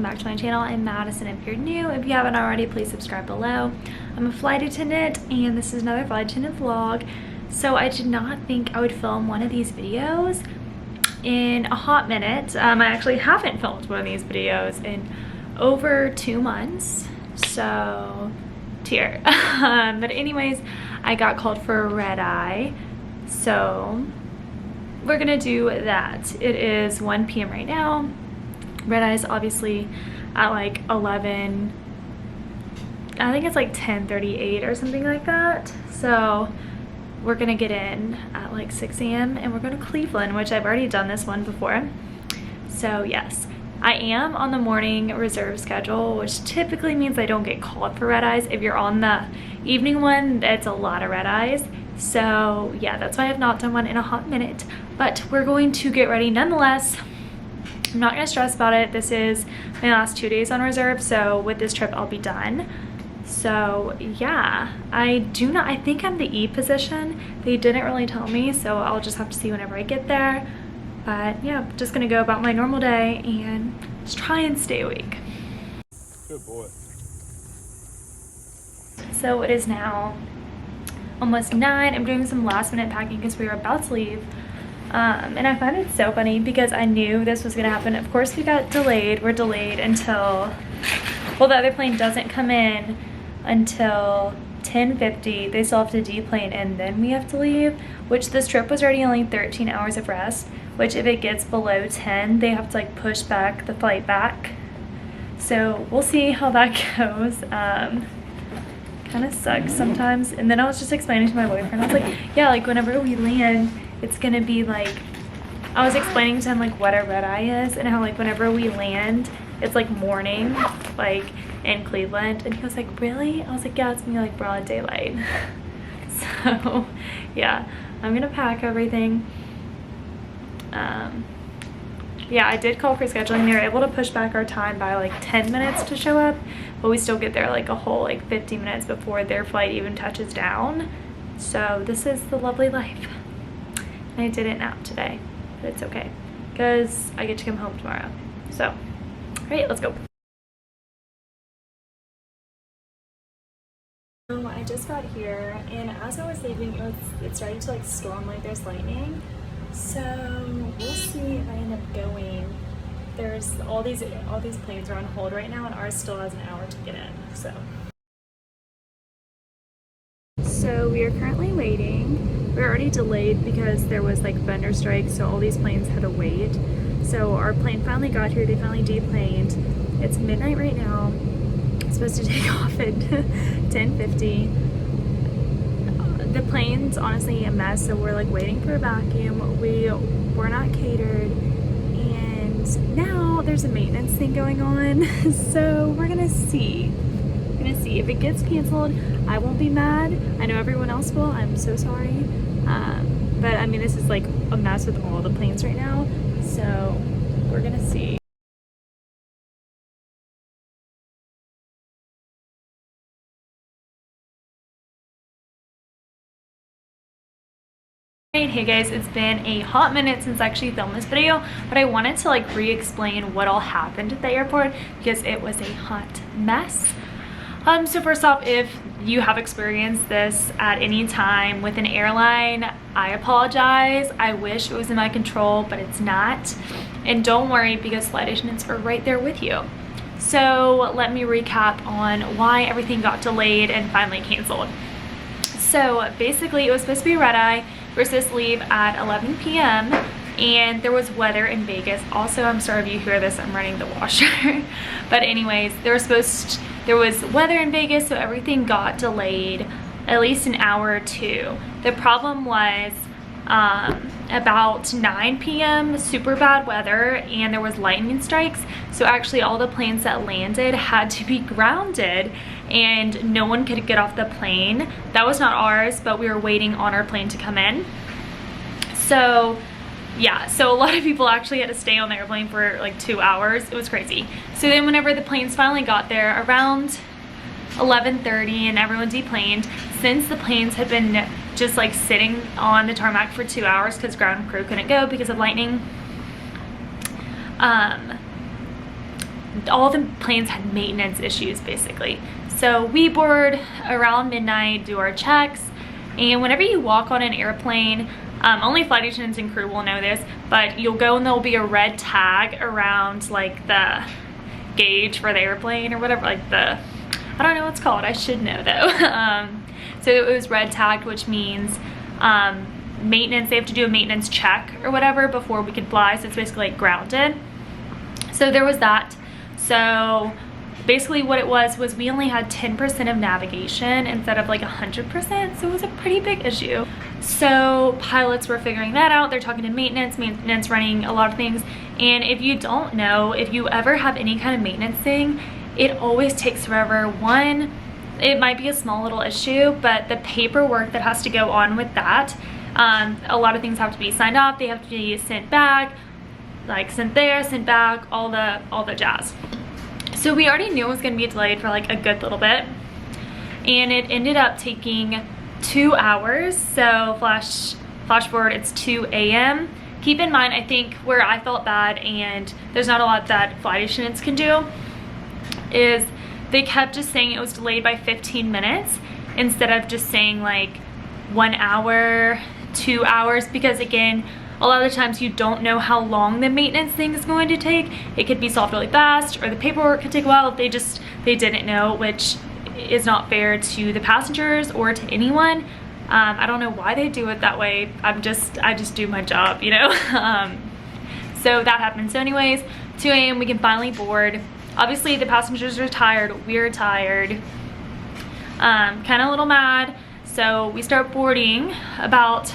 back to my channel. I'm Madison if you're new. If you haven't already, please subscribe below. I'm a flight attendant and this is another flight attendant vlog. So I did not think I would film one of these videos in a hot minute. I actually haven't filmed one of these videos in over 2 months, so tear. But anyways, I got called for a red eye, so we're gonna do that. It is 1 p.m. right now. Red eye is obviously at like 11, I think it's like 10:38 or something like that. So we're gonna get in at like 6 a.m. and we're going to Cleveland, which I've already done this one before. So yes, I am on the morning reserve schedule, which typically means I don't get called for red eyes. If you're on the evening one, it's a lot of red eyes. So yeah, that's why I have not done one in a hot minute, but we're going to get ready nonetheless. I'm not gonna stress about it. This is my last 2 days on reserve, so with this trip I'll be done. So yeah, I think I'm the E position. They didn't really tell me, so I'll just have to see whenever I get there. But yeah, I'm just gonna go about my normal day and just try and stay awake. Good boy. So it is now almost 9. I'm doing some last minute packing because we were about to leave. And I find it so funny because I knew this was gonna happen. Of course we got delayed. We're delayed until, well, the other plane doesn't come in until 10:50. They still have to deplane and then we have to leave, which this trip was already only 13 hours of rest, which if it gets below 10, they have to like push back the flight back. So we'll see how that goes. Kind of sucks sometimes. And then I was just explaining to my boyfriend, I was like, yeah, like whenever we land, it's gonna be like, I was explaining to him like what a red eye is and how like whenever we land, it's like morning, like in Cleveland. And he was like, really? I was like, yeah, it's gonna be like broad daylight. So yeah, I'm gonna pack everything. Yeah, I did call for scheduling. They were able to push back our time by like 10 minutes to show up, but we still get there like a whole like 50 minutes before their flight even touches down. So this is the lovely life. And I didn't nap today, but it's okay because I get to come home tomorrow. So, all right, let's go. I just got here and as I was leaving, it started to like storm like there's lightning. So we'll see if I end up going. There's all these planes are on hold right now and ours still has an hour to get in. So we are currently waiting. We're already delayed because there was like thunder strikes, so all these planes had to wait. So our plane finally got here. They finally deplaned. It's midnight right now. It's supposed to take off at 10:50. The plane's honestly a mess, so we're like waiting for a vacuum. We're not catered, and now there's a maintenance thing going on. So we're gonna see. If it gets canceled, I won't be mad. I know everyone else will. I'm so sorry. But I mean, this is like a mess with all the planes right now. So we're gonna see. Hey guys, it's been a hot minute since I actually filmed this video, but I wanted to like re-explain what all happened at the airport because it was a hot mess. So first off, if you have experienced this at any time with an airline, I apologize. I wish it was in my control, but it's not. And don't worry because flight attendants are right there with you. So let me recap on why everything got delayed and finally canceled. So basically it was supposed to be a red eye. We were supposed to leave at 11 p.m. and there was weather in Vegas. Also, I'm sorry if you hear this, I'm running the washer. But anyways, there was weather in Vegas, so everything got delayed at least an hour or two. The problem was about 9 p.m. super bad weather and there was lightning strikes. So actually all the planes that landed had to be grounded and no one could get off the plane. That was not ours, but we were waiting on our plane to come in. So yeah, so a lot of people actually had to stay on the airplane for like 2 hours. It was crazy. So then whenever the planes finally got there around 11:30 and everyone deplaned, since the planes had been just like sitting on the tarmac for 2 hours because ground crew couldn't go because of lightning, all the planes had maintenance issues basically. So we board around midnight, do our checks, and whenever you walk on an airplane, only flight attendants and crew will know this, but you'll go and there'll be a red tag around like the gauge for the airplane or whatever, like the, I don't know what it's called, I should know though. So it was red tagged, which means maintenance, they have to do a maintenance check or whatever before we can fly, so it's basically like grounded. So there was that. So basically what it was we only had 10% of navigation instead of like 100%, so it was a pretty big issue. So pilots were figuring that out. They're talking to maintenance running a lot of things. And if you don't know, if you ever have any kind of maintenance thing, it always takes forever. One, it might be a small little issue, but the paperwork that has to go on with that, a lot of things have to be signed off, they have to be sent back, like sent there, sent back, all the jazz. So we already knew it was going to be delayed for like a good little bit, and it ended up taking 2 hours. So flash forward, it's 2 a.m. Keep in mind, I think where I felt bad, and there's not a lot that flight attendants can do, is they kept just saying it was delayed by 15 minutes instead of just saying like 1 hour, 2 hours, because again, a lot of the times you don't know how long the maintenance thing is going to take. It could be solved really fast, or the paperwork could take a while. They didn't know, which is not fair to the passengers or to anyone. I don't know why they do it that way. I just do my job, you know. So that happened. So anyways, 2 a.m. we can finally board. Obviously the passengers are tired, we're tired, kind of a little mad. So we start boarding. About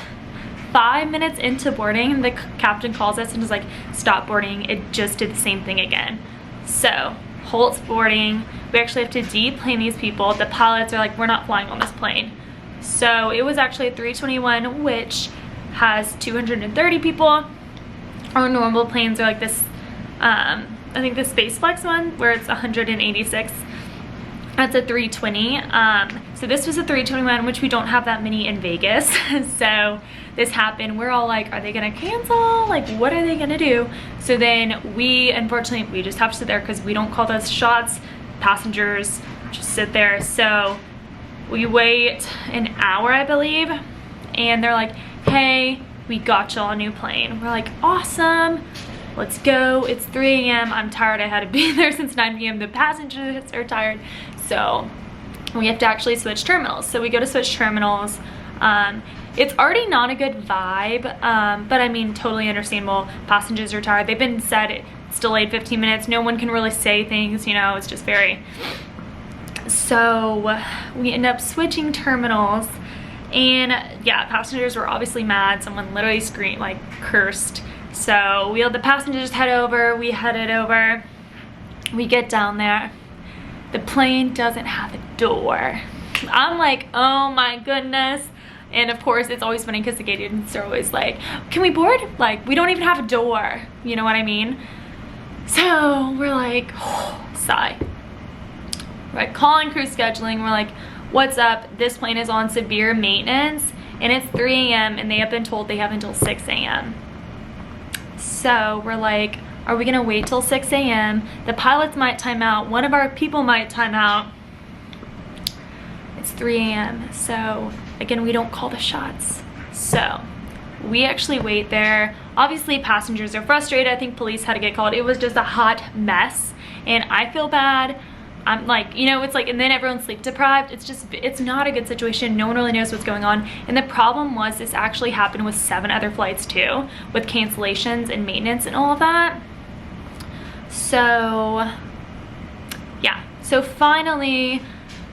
5 minutes into boarding, the captain calls us and is like, stop boarding, it just did the same thing again. So halts boarding. We actually have to deplane these people. The pilots are like, we're not flying on this plane. So it was actually a 321, which has 230 people. Our normal planes are like this, I think the SpaceFlex one, where it's 186. That's a 320. So this was a 321, which we don't have that many in Vegas. So this happened. We're all like, are they gonna cancel? Like, what are they gonna do? So then unfortunately, we just have to sit there because we don't call those shots. Passengers just sit there. So we wait an hour, I believe, and they're like, hey, we got y'all a new plane. We're like, awesome. Let's go. It's 3 a.m. I'm tired. I had to be there since 9 p.m. The passengers are tired. So we have to actually switch terminals. So we go to switch terminals. It's already not a good vibe, but I mean, totally understandable. Passengers are tired. They've been said it's delayed 15 minutes. No one can really say things, you know, it's just very... So we end up switching terminals, and yeah, passengers were obviously mad. Someone literally screamed, like cursed. So we let the passengers head over. We headed over. We get down there. The plane doesn't have a door. I'm like, oh my goodness. And of course, it's always funny because the gate agents are always like, can we board? Like, we don't even have a door. You know what I mean? So we're like, oh, sigh. We're like calling crew scheduling. We're like, what's up? This plane is on severe maintenance and it's 3 a.m. and they have been told they have until 6 a.m. So we're like, are we gonna wait till 6 a.m.? The pilots might time out. One of our people might time out. It's 3 a.m. So again, we don't call the shots. So we actually wait there. Obviously passengers are frustrated. I think police had to get called. It was just a hot mess and I feel bad. I'm like, you know, it's like, and then everyone's sleep deprived. It's just, it's not a good situation. No one really knows what's going on. And the problem was this actually happened with 7 other flights too, with cancellations and maintenance and all of that. So yeah, so finally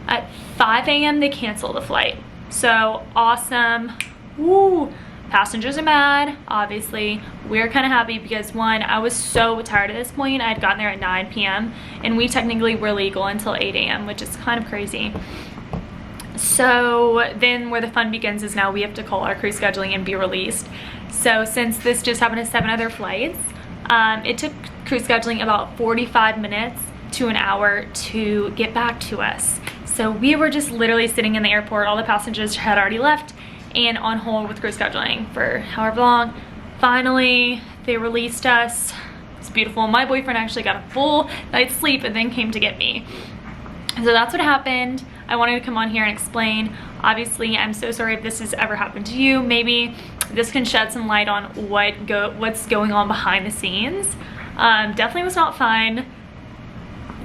at 5 a.m. they canceled the flight. So awesome. Woo. Passengers are mad, obviously. We're kind of happy because one, I was so tired at this point. I had gotten there at 9 p.m. and we technically were legal until 8 a.m., which is kind of crazy. So then where the fun begins is now we have to call our crew scheduling and be released. So since this just happened to 7 other flights, it took crew scheduling about 45 minutes to an hour to get back to us. So we were just literally sitting in the airport. All the passengers had already left and on hold with crew scheduling for however long. Finally, they released us. It's beautiful. My boyfriend actually got a full night's sleep and then came to get me. So that's what happened. I wanted to come on here and explain. Obviously, I'm so sorry if this has ever happened to you. Maybe this can shed some light on what's going on behind the scenes. Definitely was not fun.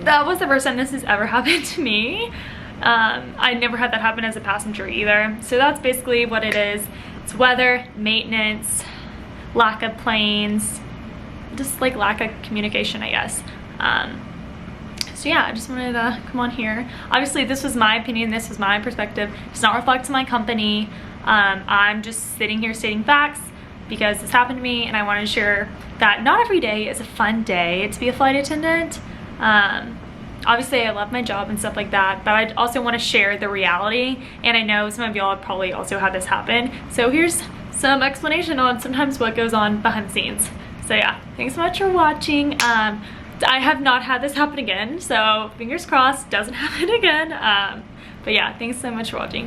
That was the first time this has ever happened to me. I never had that happen as a passenger either. So that's basically what it is. It's weather, maintenance, lack of planes, just like lack of communication, I guess. So yeah, I just wanted to come on here. Obviously, this was my opinion, this was my perspective. It does not reflect my company. I'm just sitting here stating facts because this happened to me, and I wanted to share that not every day is a fun day to be a flight attendant. Obviously, I love my job and stuff like that, but I also want to share the reality, and I know some of y'all probably also had this happen. So here's some explanation on sometimes what goes on behind the scenes. So yeah, thanks so much for watching. I have not had this happen again, so fingers crossed doesn't happen again. But yeah, thanks so much for watching.